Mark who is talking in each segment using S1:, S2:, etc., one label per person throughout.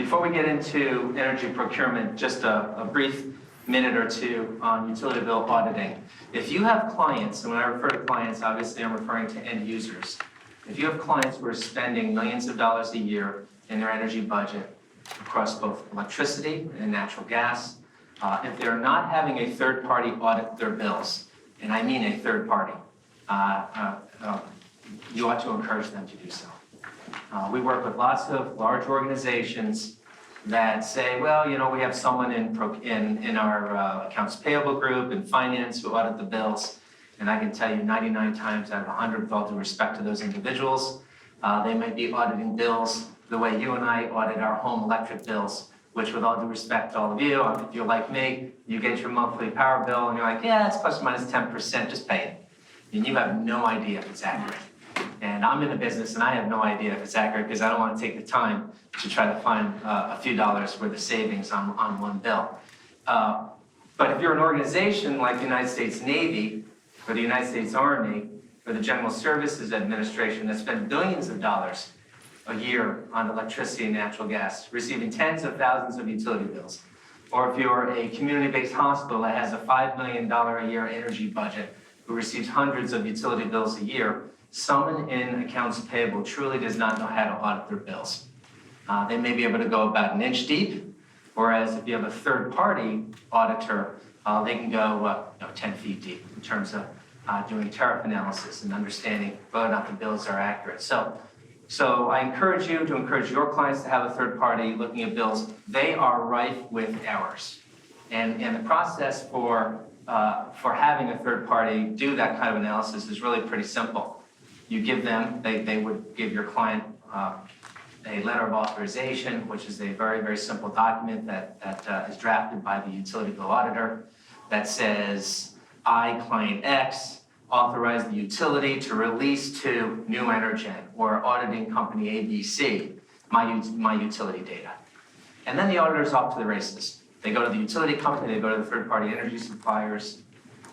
S1: Before we get into energy procurement, just a brief minute or two on utility bill auditing. If you have clients, and when I refer to clients, obviously I'm referring to end users. If you have clients who are spending millions of dollars a year in their energy budget across both electricity and natural gas, if they're not having a third party audit their bills, and I mean a third party, you ought to encourage them to do so. We work with lots of large organizations that say, well, you know, we have someone in our accounts payable group and finance who audit the bills. And I can tell you 99 times out of 100, with all due respect to those individuals, they might be auditing bills the way you and I audit our home electric bills, which with all due respect to all of you, if you're like me, you get your monthly power bill and you're like, yeah, it's plus or minus 10%, just pay it. And you have no idea if it's accurate. And I'm in the business and I have no idea if it's accurate because I don't want to take the time to try to find a few dollars worth of savings on one bill. But if you're an organization like the United States Navy or the United States Army or the General Services Administration that spends billions of dollars a year on electricity and natural gas, receiving tens of thousands of utility bills, or if you're a community-based hospital that has a $5 million a year energy budget who receives hundreds of utility bills a year, someone in accounts payable truly does not know how to audit their bills. They may be able to go about an inch deep, whereas if you have a third-party auditor, they can go 10 feet deep in terms of doing tariff analysis and understanding whether or not the bills are accurate. So I encourage you to encourage your clients to have a third party looking at bills. They are rife with errors. And the process for having a third party do that kind of analysis is really pretty simple. You give them, they would give your client a letter of authorization, which is a very, very simple document that is drafted by the utility bill auditor that says, I, client X, authorize the utility to release to NuEnergen or auditing company ABC my utility data. And then the auditor's off to the races. They go to the utility company, they go to the third-party energy suppliers,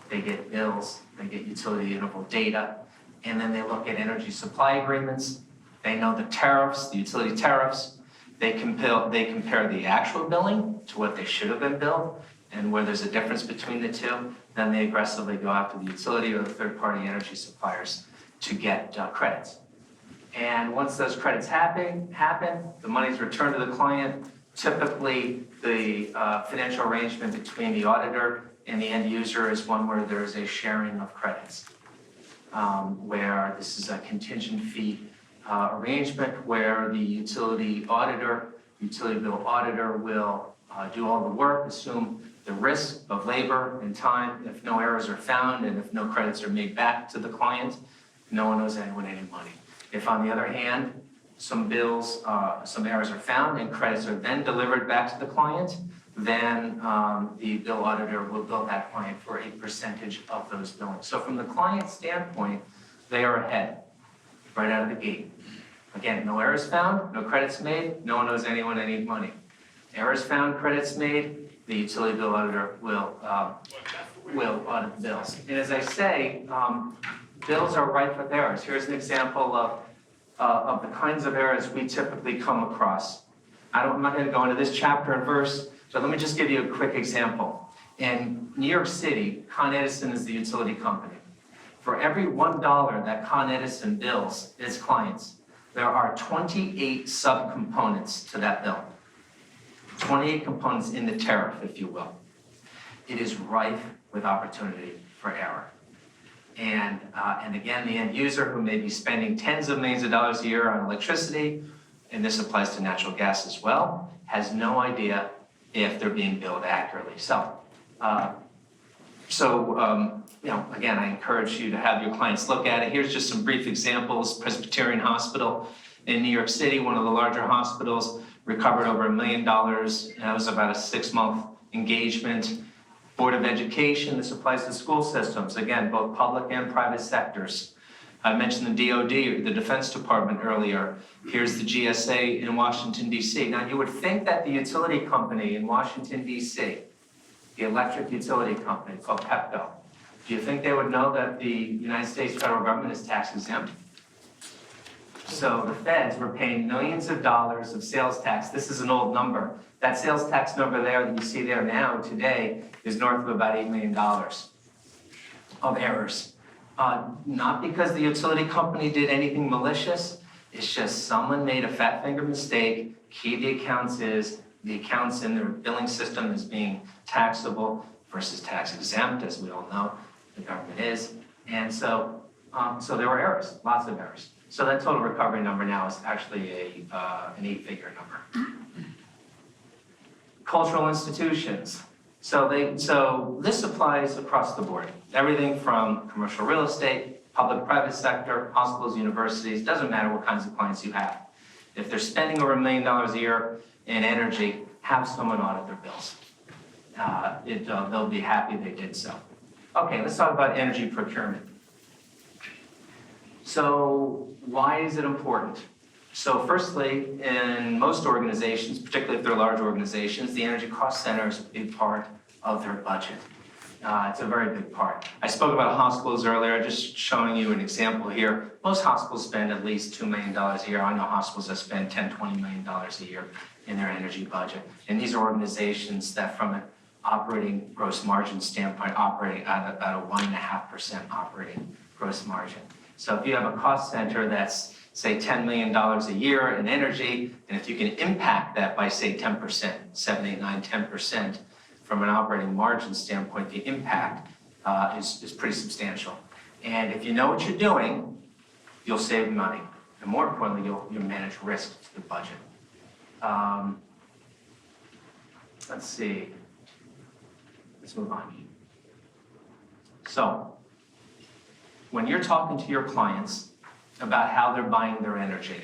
S1: they get bills, they get utility interval data, and then they look at energy supply agreements. They know the tariffs, the utility tariffs. They compare the actual billing to what they should have been billed, and where there's a difference between the two, then they aggressively go after the utility or the third-party energy suppliers to get credits. And once those credits happen, the money's returned to the client. Typically, the financial arrangement between the auditor and the end user is one where there is a sharing of credits, where this is a contingent fee arrangement where the utility bill auditor will do all the work, assume the risk of labor and time if no errors are found and if no credits are made back to the client. No one owes anyone any money. If, on the other hand, some errors are found and credits are then delivered back to the client, then the bill auditor will bill that client for a percentage of those billings. So from the client standpoint, they are ahead right out of the gate. Again, no errors found, no credits made, no one owes anyone any money. Errors found, credits made, the utility bill auditor will audit the bills. And as I say, bills are rife with errors. Here's an example of the kinds of errors we typically come across. I'm not going to go into this chapter and verse, so let me just give you a quick example. In New York City, Con Edison is the utility company. For every $1 that Con Edison bills its clients, there are 28 subcomponents to that bill. 28 components in the tariff, if you will. It is rife with opportunity for error. And again, the end user who may be spending tens of millions of dollars a year on electricity, and this applies to natural gas as well, has no idea if they're being billed accurately. So, again, I encourage you to have your clients look at it. Here's just some brief examples. Presbyterian Hospital in New York City, one of the larger hospitals, recovered over $1 million. That was about a 6-month engagement. Board of Education, this applies to school systems, again, both public and private sectors. I mentioned the DOD, the Defense Department earlier. Here's the GSA in Washington, D.C. Now, you would think that the utility company in Washington, D.C., the electric utility company called Pepco, do you think they would know that the United States federal government is tax exempt? So the feds were paying millions of dollars of sales tax. This is an old number. That sales tax number there that you see there now today is north of about $8 million of errors. Not because the utility company did anything malicious, it's just someone made a fat finger mistake. Key the accounts is, the accounts in their billing system is being taxable versus tax exempt, as we all know, the government is. And so there were errors, lots of errors. So that total recovery number now is actually an 8-figure number. Cultural institutions. So this applies across the board. Everything from commercial real estate, public-private sector, hospitals, universities, doesn't matter what kinds of clients you have. If they're spending over $1 million a year in energy, have someone audit their bills. They'll be happy they did so. Okay, let's talk about energy procurement. So why is it important? So firstly, in most organizations, particularly if they're large organizations, the energy cost center is a big part of their budget. It's a very big part. I spoke about hospitals earlier, just showing you an example here. Most hospitals spend at least $2 million a year. I know hospitals that spend $10, $20 million a year in their energy budget. And these are organizations that from an operating gross margin standpoint, operating at about a 1.5% operating gross margin. So if you have a cost center that's, say, $10 million a year in energy, and if you can impact that by, say, 10%, 7, 8, 9, 10%, from an operating margin standpoint, the impact is pretty substantial. And if you know what you're doing, you'll save money. And more importantly, you'll manage risk to the budget. Let's see. Let's move on. So, when you're talking to your clients about how they're buying their energy,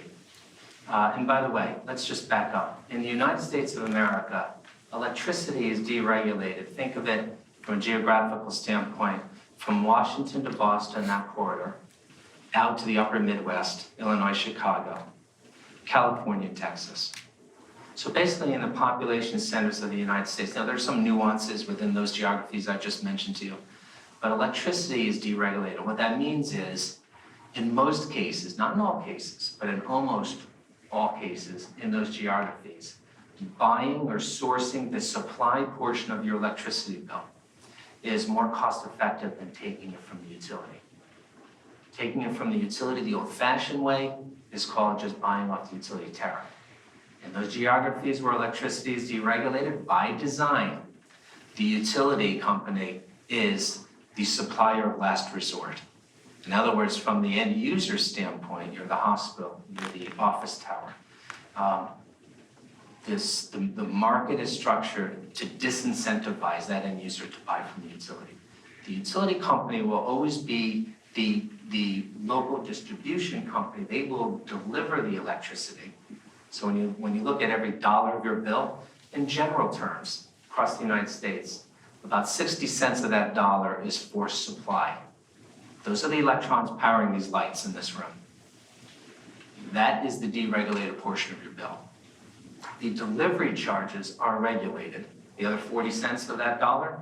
S1: and by the way, let's just back up. In the United States of America, electricity is deregulated. Think of it from a geographical standpoint, from Washington to Boston, that corridor, out to the upper Midwest, Illinois, Chicago, California, Texas. So basically in the population centers of the United States, now there's some nuances within those geographies I just mentioned to you, but electricity is deregulated. What that means is, in most cases, not in all cases, but in almost all cases in those geographies, buying or sourcing the supply portion of your electricity bill is more cost effective than taking it from the utility. Taking it from the utility the old-fashioned way is called just buying off the utility tariff. In those geographies where electricity is deregulated, by design, the utility company is the supplier of last resort. In other words, from the end user standpoint, you're the hospital, you're the office tower. The market is structured to disincentivize that end user to buy from the utility. The utility company will always be the local distribution company. They will deliver the electricity. So when you look at every dollar of your bill, in general terms, across the United States, about 60 cents of that dollar is for supply. Those are the electrons powering these lights in this room. That is the deregulated portion of your bill. The delivery charges are regulated, the other 40 cents of that dollar,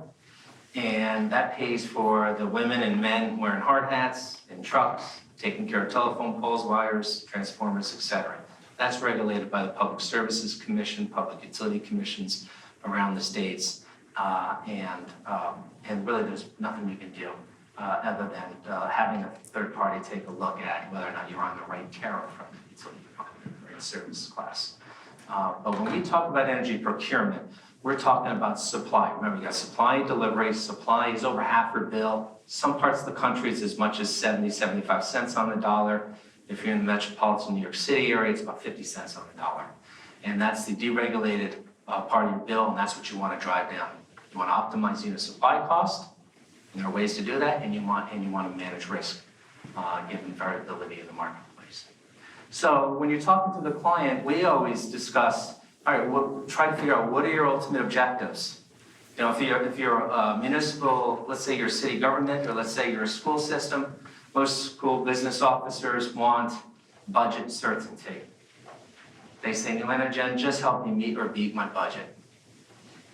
S1: and that pays for the women and men wearing hard hats in trucks, taking care of telephone poles, wires, transformers, etc. That's regulated by the Public Services Commission, Public Utility Commissions around the states, and really there's nothing you can do other than having a third party take a look at whether or not you're on the right tariff from the utility company or in service class. But when we talk about energy procurement, we're talking about supply. Remember, you got supply and delivery. Supply is over half your bill. Some parts of the country, it's as much as 70, 75 cents on the dollar. If you're in the metropolitan New York City area, it's about 50 cents on the dollar. And that's the deregulated part of your bill, and that's what you want to drive down. You want to optimize unit supply cost, and there are ways to do that, and you want to manage risk given variability in the marketplace. So when you're talking to the client, we always discuss, all right, try to figure out what are your ultimate objectives. You know, if you're a municipal, let's say you're a city government, or let's say you're a school system, most school business officers want budget certainty. They say, NuEnergen, just help me meet or beat my budget.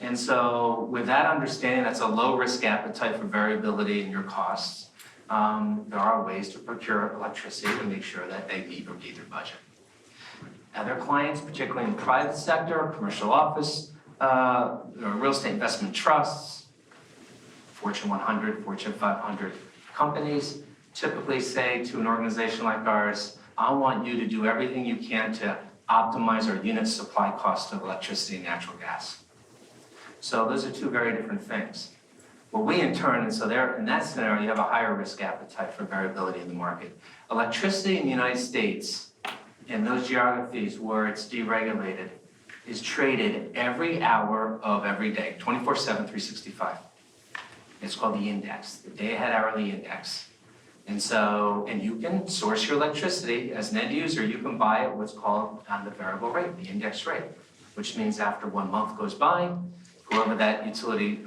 S1: And so with that understanding, that's a low risk appetite for variability in your costs. there are ways to procure electricity to make sure that they meet or beat their budget. Other clients, particularly in the private sector, commercial office, real estate investment trusts, Fortune 100, Fortune 500 companies, typically say to an organization like ours, I want you to do everything you can to optimize our unit supply cost of electricity and natural gas. So those are two very different things. Well, we in turn, and so there, in that scenario, you have a higher risk appetite for variability in the market. Electricity in the United States, in those geographies where it's deregulated, is traded every hour of every day, 24/7, 365. It's called the index, the day-ahead hourly index. And so, and you can source your electricity as an end user, you can buy it what's called on the variable rate, the index rate, which means after 1 month goes by, whoever that utility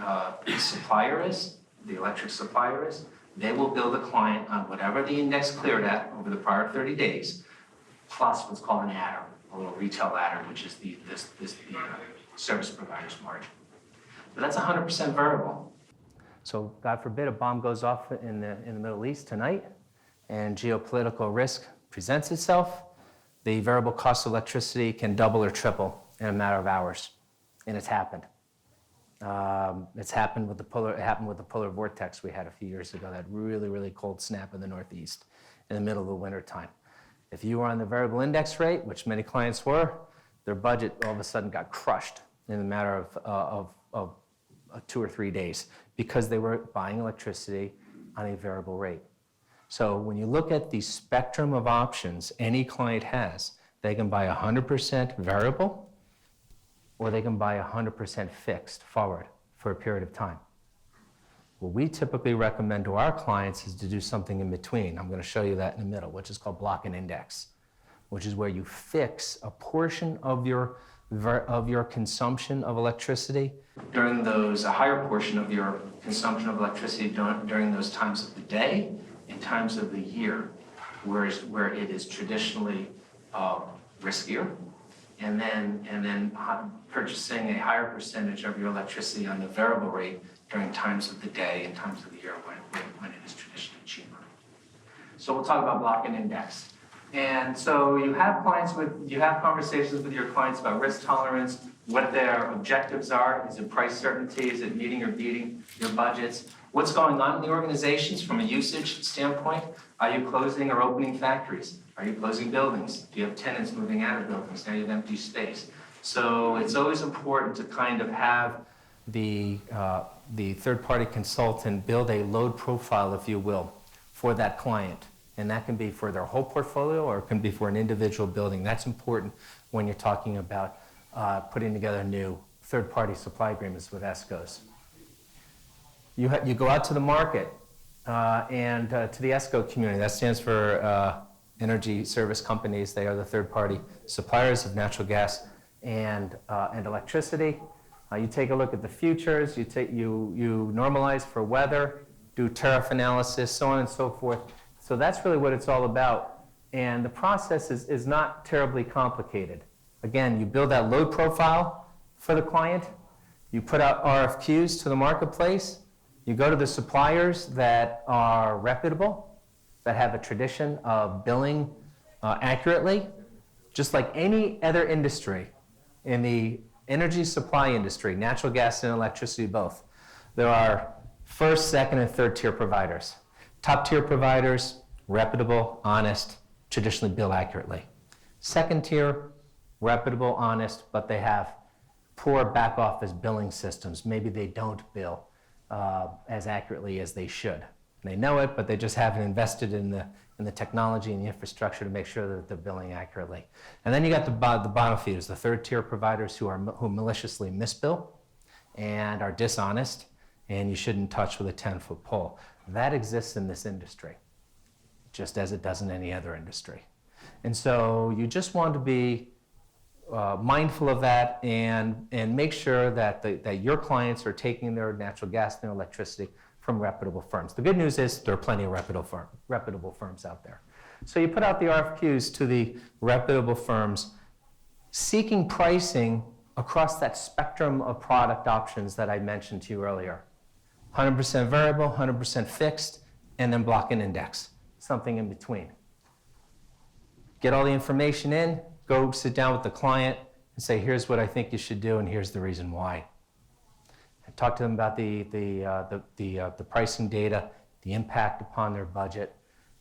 S1: supplier is, the electric supplier is, they will bill the client on whatever the index cleared at over the prior 30 days, plus what's called an adder, a little retail adder, which is the service provider's margin. But that's 100% variable. So God forbid a bomb goes off in the Middle East tonight and geopolitical risk presents itself, the variable cost of electricity can double or triple in a matter of hours. And it's happened. It happened with the polar vortex we had a few years ago, that really, really cold snap in the Northeast in the middle of the winter time. If you were on the variable index rate, which many clients were, their budget all of a sudden got crushed in a matter of 2 or 3 days because they were buying electricity on a variable rate. So when you look at the spectrum of options any client has, they can buy 100% variable or they can buy 100% fixed forward for a period of time. What we typically recommend to our clients is to do something in between. I'm going to show you that in the middle, which is called block and index, which is where you fix a portion of your consumption of electricity during those, a higher portion of your consumption of electricity during those times of the day and times of the year, where it is traditionally riskier, and then purchasing a higher percentage of your electricity on the variable rate during times of the day and times of the year when it is traditionally cheaper. So we'll talk about block and index. And so you have conversations with your clients about risk tolerance, what their objectives are. Is it price certainty? Is it meeting or beating your budgets? What's going on in the organizations from a usage standpoint? Are you closing or opening factories? Are you closing buildings? Do you have tenants moving out of buildings? Now you have empty space. So it's always important to kind of have the third-party consultant build a load profile, if you will, for that client. And that can be for their whole portfolio or it can be for an individual building. That's important when you're talking about putting together new third-party supply agreements with ESCOs. You go out to the market and to the ESCO community. That stands for Energy Service Companies. They are the third-party suppliers of natural gas and electricity. You take a look at the futures. You normalize for weather, do tariff analysis, so on and so forth. So that's really what it's all about. And the process is not terribly complicated. Again, you build that load profile for the client. You put out RFQs to the marketplace. You go to the suppliers that are reputable, that have a tradition of billing accurately. Just like any other industry, in the energy supply industry, natural gas and electricity both, there are first, second, and third tier providers. Top tier providers, reputable, honest, traditionally bill accurately. Second tier, reputable, honest, but they have poor back office billing systems. Maybe they don't bill as accurately as they should. They know it, but they just haven't invested in the technology and the infrastructure to make sure that they're billing accurately. And then you got the bottom feeders, the third tier providers who maliciously misbill and are dishonest, and you shouldn't touch with a 10-foot pole. That exists in this industry, just as it does in any other industry. And so you just want to be mindful of that and make sure that your clients are taking their natural gas and their electricity from reputable firms. The good news is there are plenty of reputable firms out there. So you put out the RFQs to the reputable firms, seeking pricing across that spectrum of product options that I mentioned to you earlier. 100% variable, 100% fixed, and then block and index, something in between. Get all the information in, go sit down with the client and say, here's what I think you should do and here's the reason why. And talk to them about the pricing data, the impact upon their budget.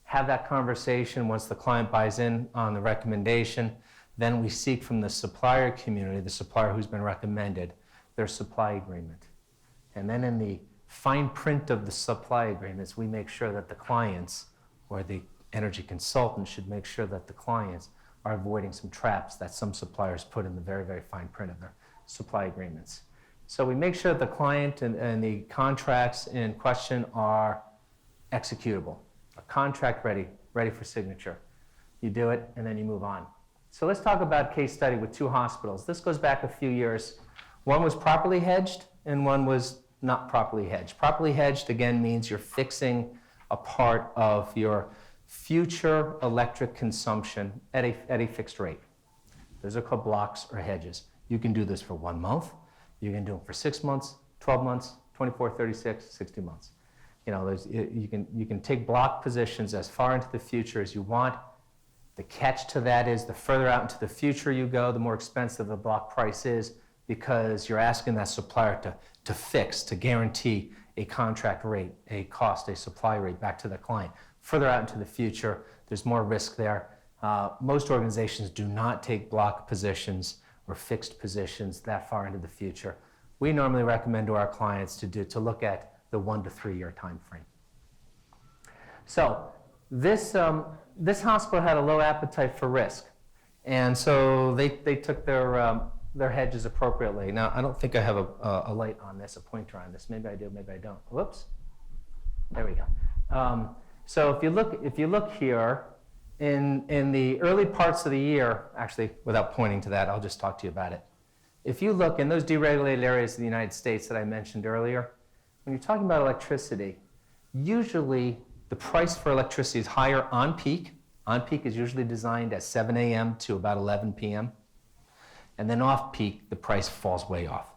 S1: Have that conversation once the client buys in on the recommendation. Then we seek from the supplier community, the supplier who's been recommended, their supply agreement. And then in the fine print of the supply agreements, we make sure that the clients or the energy consultant should make sure that the clients are avoiding some traps that some suppliers put in the very, very fine print of their supply agreements. So we make sure that the client and the contracts in question are executable. A contract ready for signature. You do it and then you move on. So let's talk about a case study with 2 hospitals. This goes back a few years. One was properly hedged and one was not properly hedged. Properly hedged, again, means you're fixing a part of your future electric consumption at a fixed rate. Those are called blocks or hedges. You can do this for 1 month. You can do them for 6 months, 12 months, 24, 36, 60 months. You know, you can take block positions as far into the future as you want. The catch to that is the further out into the future you go, the more expensive the block price is, because you're asking that supplier to fix, to guarantee a contract rate, a cost, a supply rate back to the client. Further out into the future, there's more risk there. Most organizations do not take block positions or fixed positions that far into the future. We normally recommend to our clients to look at the 1 to 3 year time frame. So this hospital had a low appetite for risk, and so they took their hedges appropriately. Now, I don't think I have a light on this, a pointer on this. Maybe I do, maybe I don't. Whoops. There we go. So if you look here, in the early parts of the year, actually, without pointing to that, I'll just talk to you about it. If you look in those deregulated areas of the United States that I mentioned earlier, when you're talking about electricity, usually the price for electricity is higher on peak. On peak is usually designed at 7 a.m. to about 11 p.m. And then off peak, the price falls way off.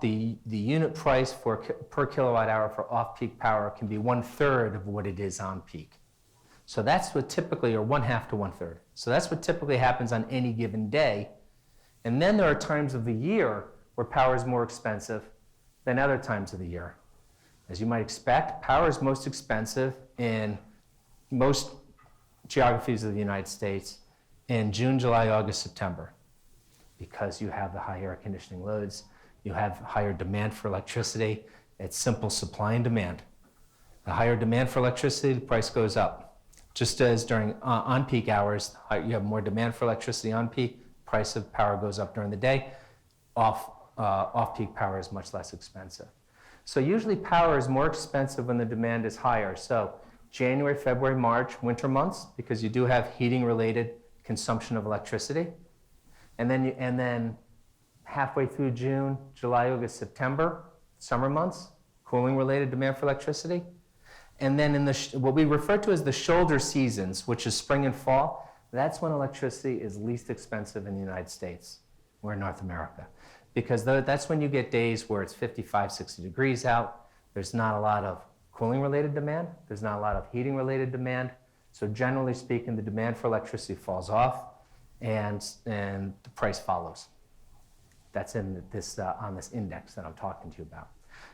S1: The unit price per kilowatt hour for off-peak power can be 1/3 of what it is on peak. So that's what typically, or 1/2 to 1/3. So that's what typically happens on any given day. And then there are times of the year where power is more expensive than other times of the year. As you might expect, power is most expensive in most geographies of the United States in June, July, August, September, because you have the high air conditioning loads, you have higher demand for electricity. It's simple supply and demand. The higher demand for electricity, the price goes up. Just as during on-peak hours, you have more demand for electricity on peak, price of power goes up during the day. Off-peak power is much less expensive. So usually power is more expensive when the demand is higher. So January, February, March, winter months, because you do have heating-related consumption of electricity. And then halfway through June, July, August, September, summer months, cooling-related demand for electricity. And then in what we refer to as the shoulder seasons, which is spring and fall, that's when electricity is least expensive in the United States or in North America. Because that's when you get days where it's 55, 60 degrees out. There's not a lot of cooling-related demand. There's not a lot of heating-related demand. So generally speaking, the demand for electricity falls off, and the price follows. That's in this on this index that I'm talking to you about.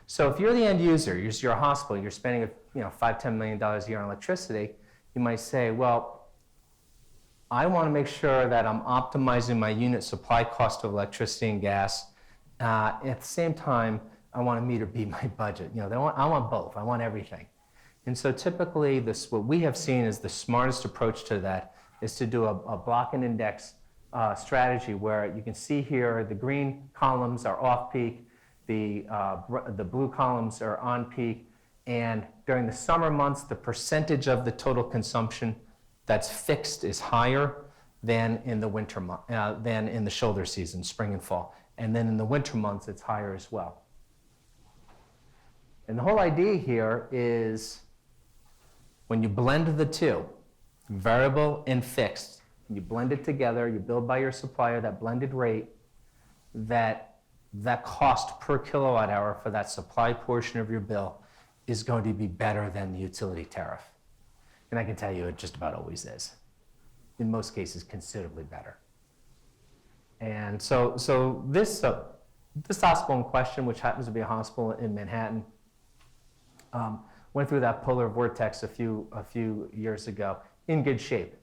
S1: So if you're the end user, you're a hospital, you're spending $5-10 million a year on electricity, you might say, well, I want to make sure that I'm optimizing my unit supply cost of electricity and gas. At the same time, I want a meter beat my budget. I want both. I want everything. And so typically, what we have seen is the smartest approach to that is to do a block and index strategy, where you can see here the green columns are off peak, the blue columns are on peak, and during the summer months, the percentage of the total consumption that's fixed is higher than in the winter than in the shoulder season, spring and fall. And then in the winter months, it's higher as well. And the whole idea here is when you blend the two, variable and fixed, you blend it together, you build by your supplier that blended rate, that cost per kilowatt hour for that supply portion of your bill is going to be better than the utility tariff. And I can tell you it just about always is. In most cases, considerably better. And so this hospital in question, which happens to be a hospital in Manhattan, went through that polar vortex a few years ago in good shape.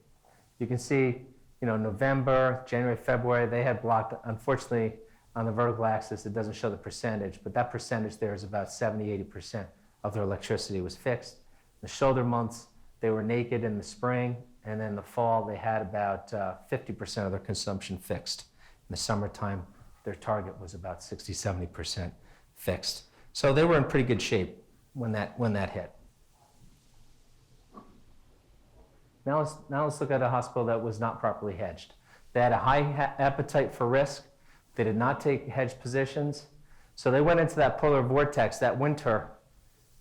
S1: You can see, November, January, February, they had blocked, unfortunately, on the vertical axis, it doesn't show the percentage, but that percentage there is about 70–80% of their electricity was fixed. The shoulder months, they were naked in the spring, and then the fall, they had about 50% of their consumption fixed. In the summertime, their target was about 60–70% fixed. So they were in pretty good shape when that hit. Now let's look at a hospital that was not properly hedged. They had a high appetite for risk. They did not take hedge positions. So they went into that polar vortex that winter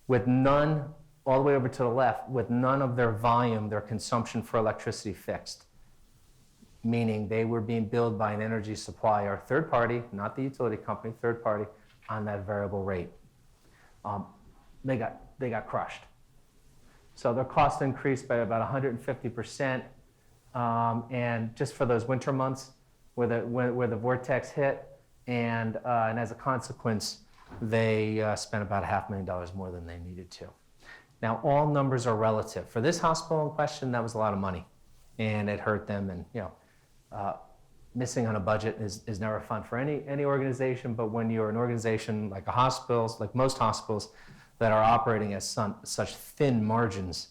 S1: with none, all the way over to the left, with none of their volume, their consumption for electricity fixed. Meaning they were being billed by an energy supplier, third party, not the utility company, third party, on that variable rate. They got crushed. So their cost increased by about 150%. And just for those winter months where the vortex hit, and as a consequence, they spent about $500,000 more than they needed to. Now, all numbers are relative. For this hospital in question, that was a lot of money, and it hurt them. And missing on a budget is never fun for any organization. But when you're an organization like like most hospitals that are operating at such thin margins,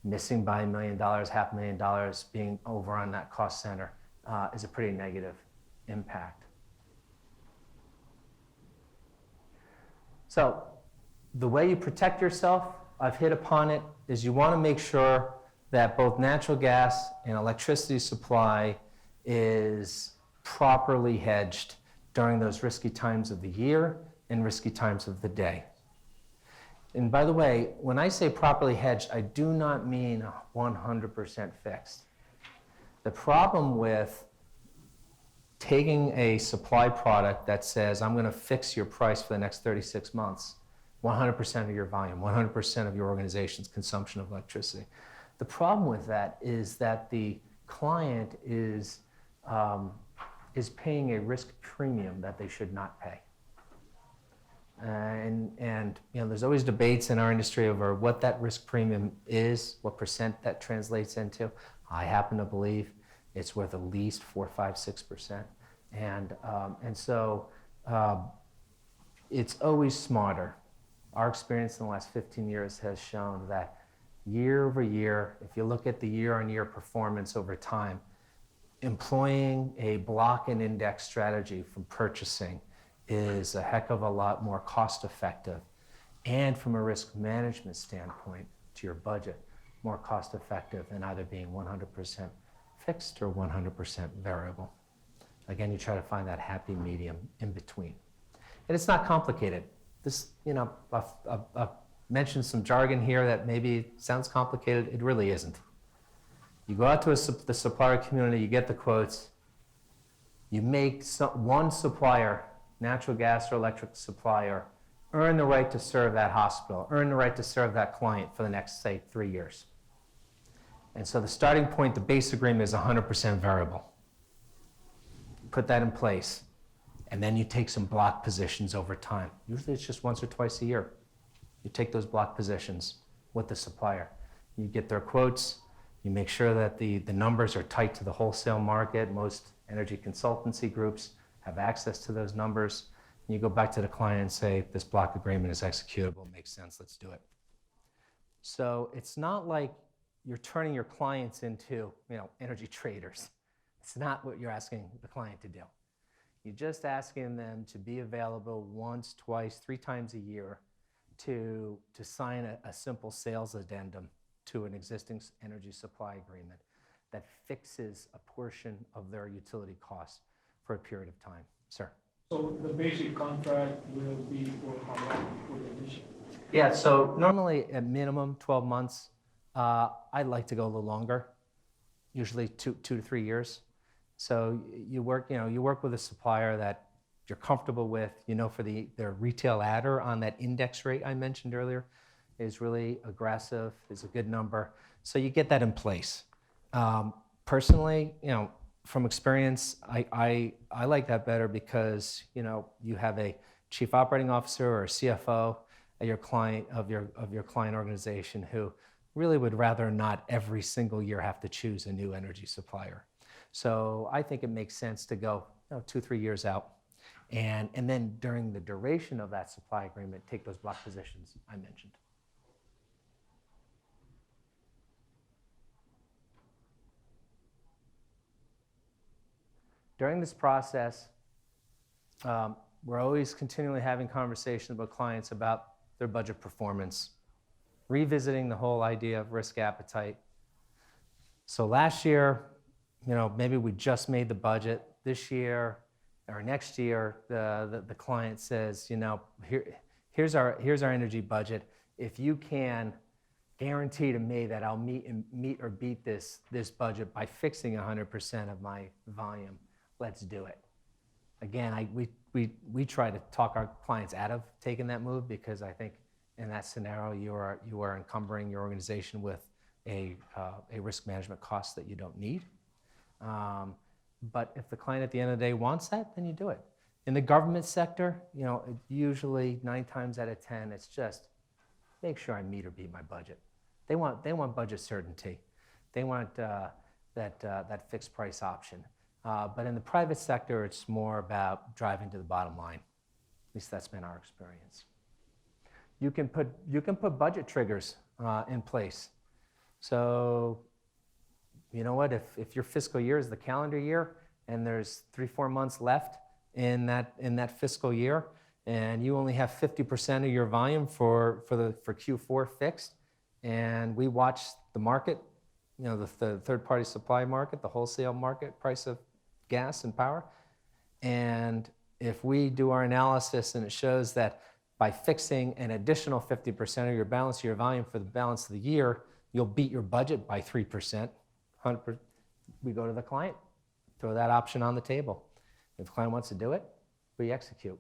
S1: missing by $1 million, $500,000, being over on that cost center is a pretty negative impact. So the way you protect yourself, I've hit upon it, is you want to make sure that both natural gas and electricity supply is properly hedged during those risky times of the year and risky times of the day. And by the way, when I say properly hedged, I do not mean 100% fixed. The problem with taking a supply product that says, I'm going to fix your price for the next 36 months, 100% of your volume, 100% of your organization's consumption of electricity. The problem with that is that the client is paying a risk premium that they should not pay. And there's always debates in our industry over what that risk premium is, what percent that translates into. I happen to believe it's worth at least 4, 5, 6%. And so it's always smarter. Our experience in the last 15 years has shown that year over year, if you look at the year-on-year performance over time, employing a block and index strategy from purchasing is a heck of a lot more cost-effective, and from a risk management standpoint to your budget, more cost-effective than either being 100% fixed or 100% variable. Again, you try to find that happy medium in between. And it's not complicated. This, I've mentioned some jargon here that maybe sounds complicated. It really isn't. You go out to the supplier community, you get the quotes, you make one supplier, natural gas or electric supplier, earn the right to serve that hospital, earn the right to serve that client for the next, say, 3 years. And so the starting point, the base agreement is 100% variable. Put that in place, and then you take some block positions over time. Usually it's just once or twice a year. You take those block positions with the supplier. You get their quotes, you make sure that the numbers are tight to the wholesale market. Most energy consultancy groups have access to those numbers. And you go back to the client and say, this block agreement is executable, makes sense, let's do it. So it's not like you're turning your clients into, energy traders. It's not what you're asking the client to do. You're just asking them to be available once, twice, 3 times a year to sign a simple sales addendum to an existing energy supply agreement that fixes a portion of their utility costs for a period of time. Sir?
S2: So the basic contract will be for how long for the initial?
S1: Yeah, so normally at minimum 12 months. I'd like to go a little longer, usually 2 to 3 years. So you work with a supplier that you're comfortable with, for their retail adder on that index rate I mentioned earlier,
S3: is really aggressive, is a good number. So you get that in place. Personally, from experience, I like that better because, you have a chief operating officer or a CFO at your client of your client organization who really would rather not every single year have to choose a new energy supplier. So I think it makes sense to go 2-3 years out, and then during the duration of that supply agreement, take those block positions I mentioned. During this process, we're always continually having conversations with clients about their budget performance, revisiting the whole idea of risk appetite. So last year, maybe we just made the budget. This year or next year, the client says, here's our energy budget. If you can guarantee to me that I'll meet or beat this budget by fixing 100% of my volume, let's do it. Again, we try to talk our clients out of taking that move, because I think in that scenario you are encumbering your organization with a risk management cost that you don't need. But if the client at the end of the day wants that, then you do it. In the government sector, usually 9 times out of 10, it's just make sure I meet or beat my budget. They want budget certainty. They want that fixed price option. But in the private sector, it's more about driving to the bottom line. At least that's been our experience. You can put budget triggers in place. So, you know what? If your fiscal year is the calendar year and there's 3-4 months left in that fiscal year, and you only have 50% of your volume for Q4 fixed, and we watch the market, the third-party supply market, the wholesale market price of gas and power, and if we do our analysis and it shows that by fixing an additional 50% of your balance of your volume for the balance of the year, you'll beat your budget by 3%, 100%, we go to the client, throw that option on the table. If the client wants to do it, we execute.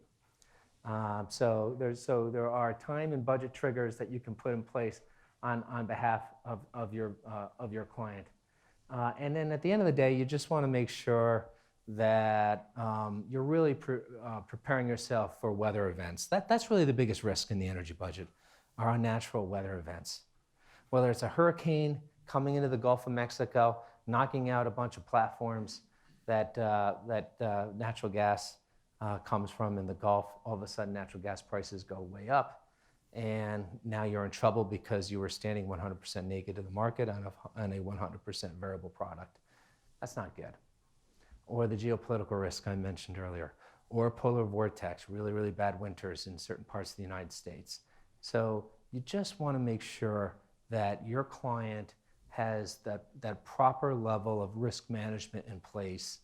S3: So there are time and budget triggers that you can put in place on behalf of your client. And then at the end of the day, you just want to make sure that you're really preparing yourself for weather events. That's really the biggest risk in the energy budget, are unnatural weather events. Whether it's a hurricane coming into the Gulf of Mexico, knocking out a bunch of platforms that natural gas comes from in the Gulf, all of a sudden natural gas prices go way up, and now you're in trouble because you were standing 100% naked to the market on a 100% variable product. That's not good. Or the geopolitical risk I mentioned earlier, or polar vortex, really, really bad winters in certain parts of the United States. So you just want to make sure that your client has that proper level of risk management in place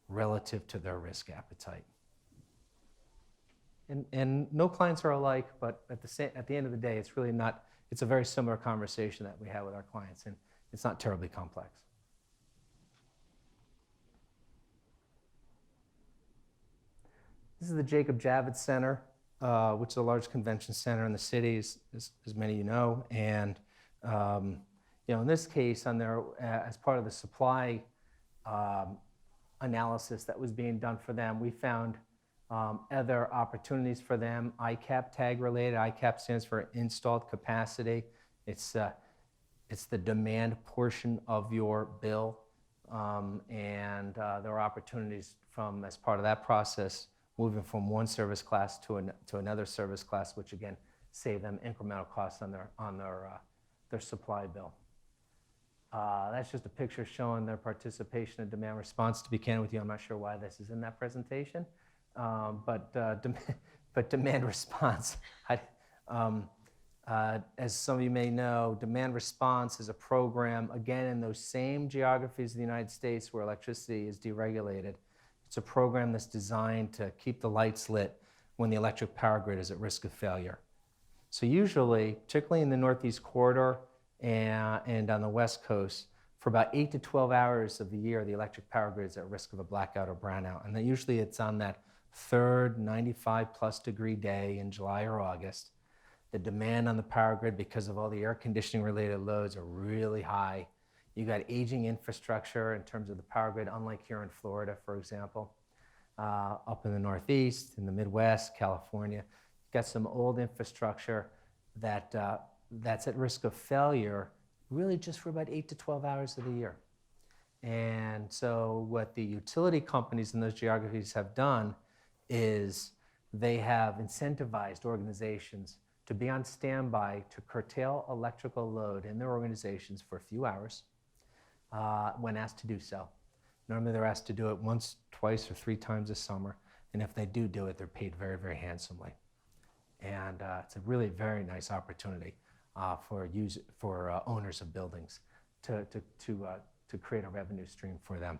S3: relative to their risk appetite. And no clients are alike, but at the end of the day, it's really not, it's a very similar conversation that we have with our clients, and it's not terribly complex. This is the Jacob Javits Center, which is a large convention center in the city, as many of you know. And in this case, as part of the supply analysis that was being done for them, we found other opportunities for them, ICAP tag related. ICAP stands for installed capacity. It's the demand portion of your bill, and there are opportunities as part of that process, moving from one service class to another service class, which again save them incremental costs on their supply bill. That's just a picture showing their participation in demand response. To be candid with you, I'm not sure why this is in that presentation, but demand response. As some of you may know, demand response is a program, again, in those same geographies of the United States where electricity is deregulated. It's a program that's designed to keep the lights lit when the electric power grid is at risk of failure. So usually, particularly in the Northeast corridor and on the West Coast, for about 8 to 12 hours of the year, the electric power grid is at risk of a blackout or brownout. And then usually it's on that third 95+ degree day in July or August The demand on the power grid because of all the air conditioning related loads are really high. You got aging infrastructure in terms of the power grid, unlike here in Florida, for example. Up in the Northeast, in the Midwest, California, you've got some old infrastructure that's at risk of failure really just for about 8 to 12 hours of the year. And so what the utility companies in those geographies have done is they have incentivized organizations to be on standby to curtail electrical load in their organizations for a few hours when asked to do so. Normally they're asked to do it once, twice, or 3 times a summer, and if they do it, they're paid very, very handsomely. And it's a really very nice opportunity for owners of buildings to create a revenue stream for them.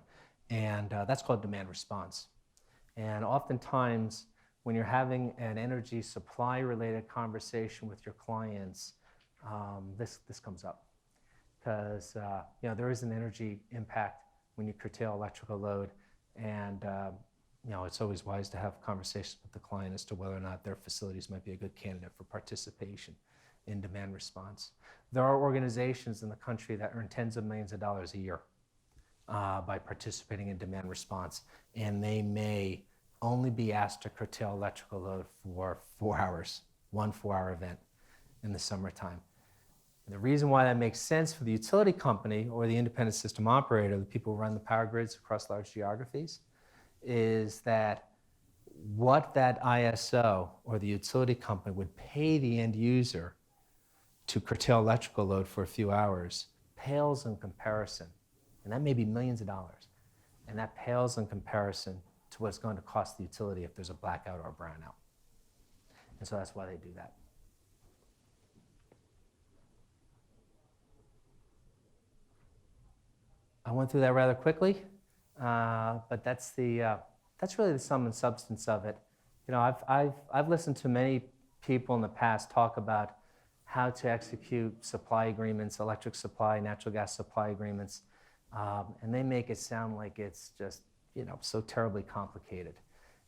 S3: And that's called demand response. And oftentimes, when you're having an energy supply related conversation with your clients, this comes up. Because there is an energy impact when you curtail electrical load, and it's always wise to have conversations with the client as to whether or not their facilities might be a good candidate for participation in demand response. There are organizations in the country that earn tens of millions of dollars a year by participating in demand response, and they may only be asked to curtail electrical load for 4 hours, 1 4-hour event in the summertime. And the reason why that makes sense for the utility company or the independent system operator, the people who run the power grids across large geographies, is that what that ISO or the utility company would pay the end user to curtail electrical load for a few hours pales in comparison, and that may be millions of dollars, and that pales in comparison to what it's going to cost the utility if there's a blackout or a brownout. And so that's why they do that. I went through that rather quickly, but that's really the sum and substance of it. I've listened to many people in the past talk about how to execute supply agreements, electric supply, natural gas supply agreements, and they make it sound like it's just so terribly complicated.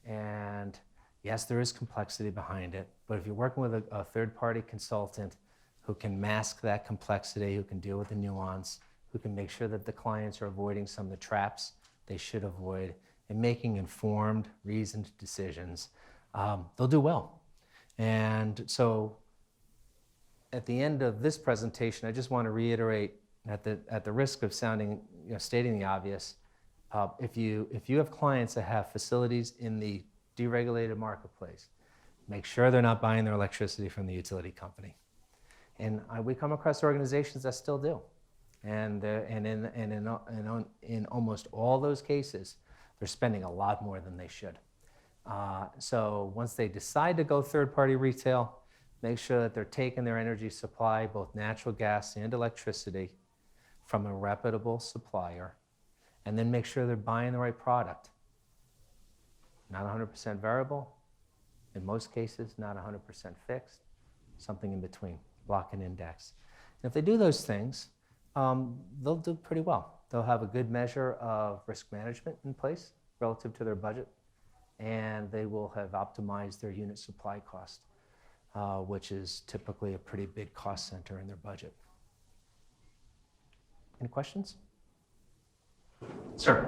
S3: And yes, there is complexity behind it, but if you're working with a third-party consultant who can mask that complexity, who can deal with the nuance, who can make sure that the clients are avoiding some of the traps they should avoid and making informed, reasoned decisions, they'll do well. And so at the end of this presentation, I just want to reiterate at the risk of stating the obvious, if you have clients that have facilities in the deregulated marketplace, make sure they're not buying their electricity from the utility company. And we come across organizations that still do. And in almost all those cases, they're spending a lot more than they should. So once they decide to go third-party retail, make sure that they're taking their energy supply, both natural gas and electricity, from a reputable supplier, and then make sure they're buying the right product. Not 100% variable, in most cases, not 100% fixed, something in between, block and index. And if they do those things, they'll do pretty well. They'll have a good measure of risk management in place relative to their budget, and they will have optimized their unit supply cost, which is typically a pretty big cost center in their budget. Any questions?
S1: Sir?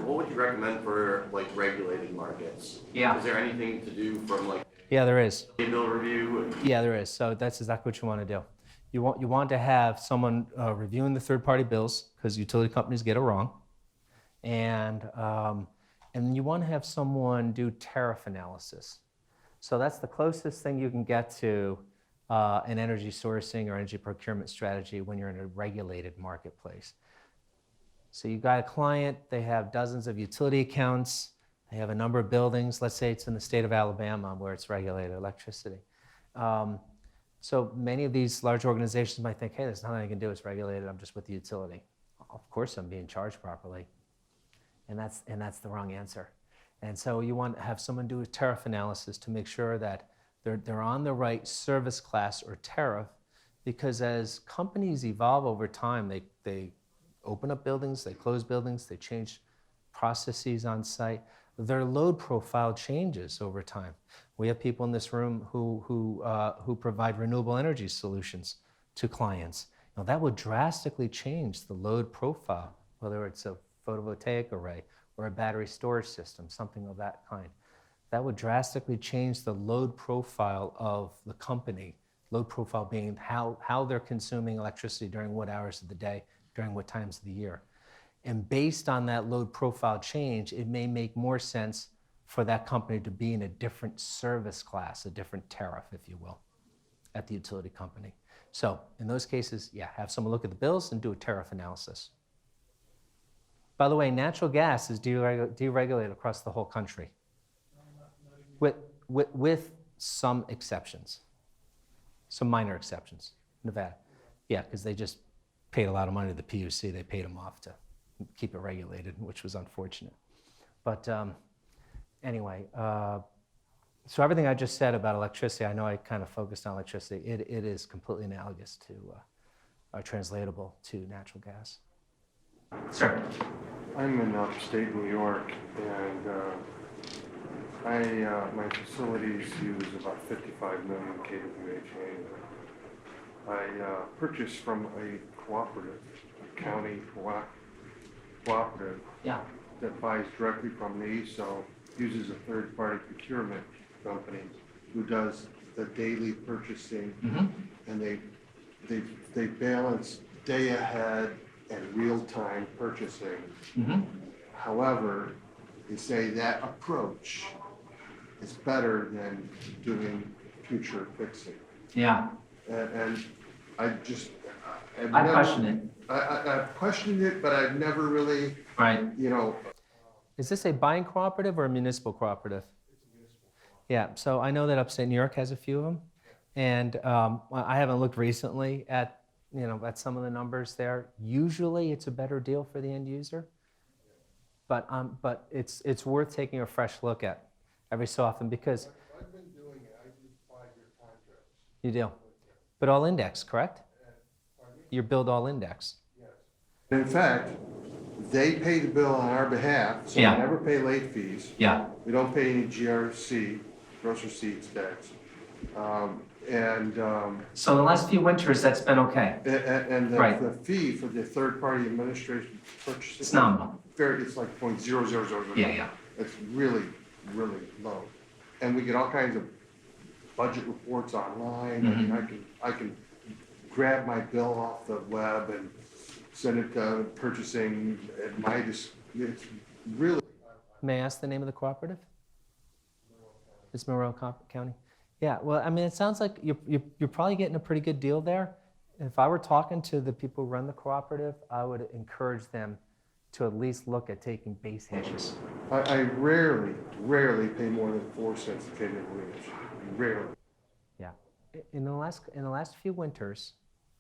S4: What would you recommend for regulated markets?
S1: Yeah.
S4: Is there anything to do from
S3: Yeah, there is.
S4: bill review?
S3: Yeah, there is. So that's exactly what you want to do. You want to have someone reviewing the third-party bills, because utility companies get it wrong, and you want to have someone do tariff analysis. So that's the closest thing you can get to an energy sourcing or energy procurement strategy when you're in a regulated marketplace. So you've got a client, they have dozens of utility accounts, they have a number of buildings. Let's say it's in the state of Alabama where it's regulated electricity. So many of these large organizations might think, hey, there's nothing I can do, it's regulated, I'm just with the utility. Of course I'm being charged properly. And that's the wrong answer. And so you want to have someone do a tariff analysis to make sure that they're on the right service class or tariff, because as companies evolve over time, they open up buildings, they close buildings, they change processes on site. Their load profile changes over time. We have people in this room who provide renewable energy solutions to clients. Now, that would drastically change the load profile, whether it's a photovoltaic array or a battery storage system, something of that kind. That would drastically change the load profile of the company, load profile being how they're consuming electricity during what hours of the day, during what times of the year. And based on that load profile change, it may make more sense for that company to be in a different service class, a different tariff, if you will, at the utility company. So in those cases, yeah, have someone look at the bills and do a tariff analysis. By the way, natural gas is deregulated across the whole country, with some exceptions, some minor exceptions. Nevada, yeah, because they just paid a lot of money to the PUC. They paid them off to keep it regulated, which was unfortunate. But anyway, so everything I just said about electricity, I know I kind of focused on electricity. It is completely analogous to, translatable to natural gas.
S1: Sir?
S5: I'm in upstate New York, and my facilities use about 55 million kWh annually. I purchased from a cooperative, a county cooperative
S1: Yeah.
S5: that buys directly from me, so uses a third-party procurement company who does the daily purchasing, and they balance day ahead and real-time purchasing. However, they say that approach is better than doing future fixing.
S1: Yeah.
S5: And I just,
S1: I question it.
S5: I've questioned it, but I've never really,
S1: Right.
S3: Is this a buying cooperative or a municipal cooperative? Yeah, so I know that upstate New York has a few of them, and I haven't looked recently at at some of the numbers there. Usually, it's a better deal for the end user, but it's worth taking a fresh look at every so often because
S5: I've been doing it. I do 5-year contracts.
S3: you do. But all index, correct? You're billed all index.
S5: In fact, they pay the bill on our behalf, so
S1: Yeah.
S5: we never pay late fees.
S1: Yeah.
S5: We don't pay any GRC, gross receipts tax.
S1: So the last few winters, that's been okay.
S5: And
S1: Right.
S5: the fee for the third-party administration purchasing.
S1: It's nominal.
S5: It's like 0.0000.
S1: Yeah, yeah.
S5: It's really, really low. And we get all kinds of budget reports online. I mean, I can grab my bill off the web and send it to purchasing at my, it's really.
S3: May I ask the name of the cooperative? It's Monroe County. Yeah, well, I mean, it sounds like you're probably getting a pretty good deal there. If I were talking to the people who run the cooperative, I would encourage them to at least look at taking base hedges.
S5: I rarely pay more than 4 cents a kWh. Rarely.
S3: Yeah, in the last few winters,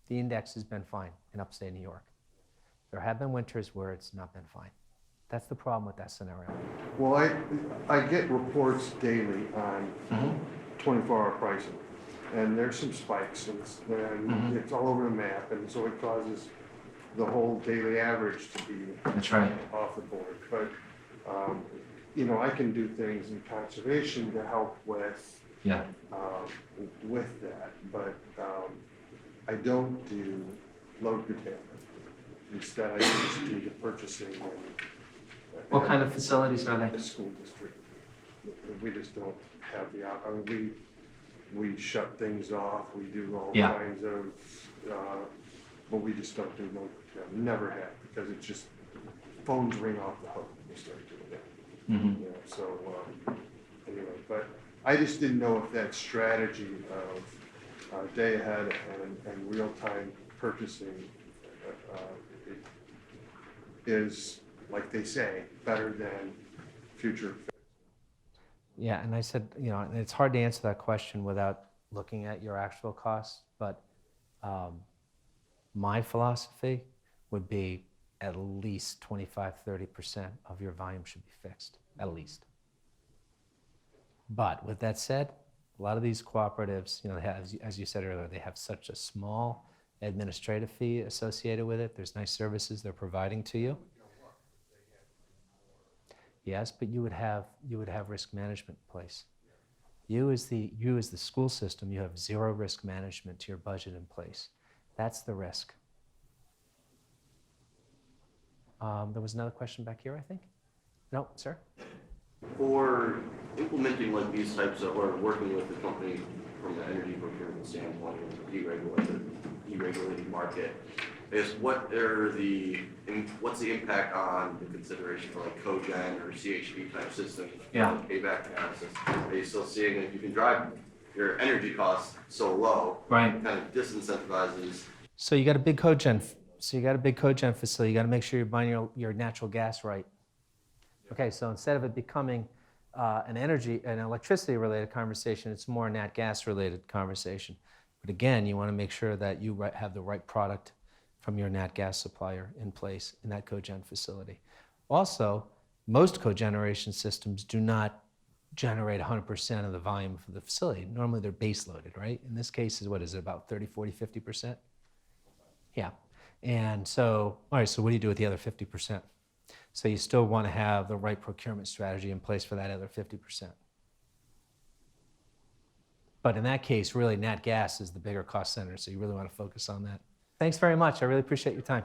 S3: the index has been fine in upstate New York. There have been winters where it's not been fine. That's the problem with that scenario.
S5: Well, I get reports daily on 24-hour pricing, and there's some spikes, and it's all over the map, and so it causes the whole daily average to be
S1: That's right.
S5: off the board. But I can do things in conservation to help with
S1: Yeah.
S5: with that, but I don't do load curtailment. Instead, I just do the purchasing
S1: What kind of facilities are
S5: the
S1: they?
S5: school district. We just don't have I mean, we shut things off, we do all
S1: Yeah.
S5: kinds of, but we just don't do load curtailment. Never have, because it's just, phones ring off the hook when we start doing that. So, anyway, but I just didn't know if that strategy of day ahead and real-time purchasing is, like they say, better than future.
S3: Yeah, and I said, and it's hard to answer that question without looking at your actual costs, but my philosophy would be at least 25-30% of your volume should be fixed, at least. But with that said, a lot of these cooperatives, they have, as you said earlier, they have such a small administrative fee associated with it. There's nice services they're providing to you. Yes, but you would have risk management in place. You as the school system, you have zero risk management to your budget in place. That's the risk. There was another question back here, I think? No, sir?
S4: For implementing like these types of, or working with the company from the energy procurement standpoint, with the deregulated market, is what's the impact on the consideration for like cogen or CHP type systems?
S1: Yeah.
S4: Payback analysis. Are you still seeing that if you can drive your energy costs so low,
S1: Right.
S4: it kind of disincentivizes?
S3: So you got a big cogen. So you got a big cogen facility. You got to make sure you're buying your natural gas right. Okay, so instead of it becoming an electricity-related conversation, it's more a nat gas-related conversation. But again, you want to make sure that you have the right product from your nat gas supplier in place in that cogen facility. Also, most cogeneration systems do not generate 100% of the volume for the facility. Normally they're base loaded, right? In this case, what is it, about 30, 40, 50%? Yeah. And so, all right, so what do you do with the other 50%? So you still want to have the right procurement strategy in place for that other 50%. But in that case, really, nat gas is the bigger cost center, so you really want to focus on that. Thanks very much. I really appreciate your time.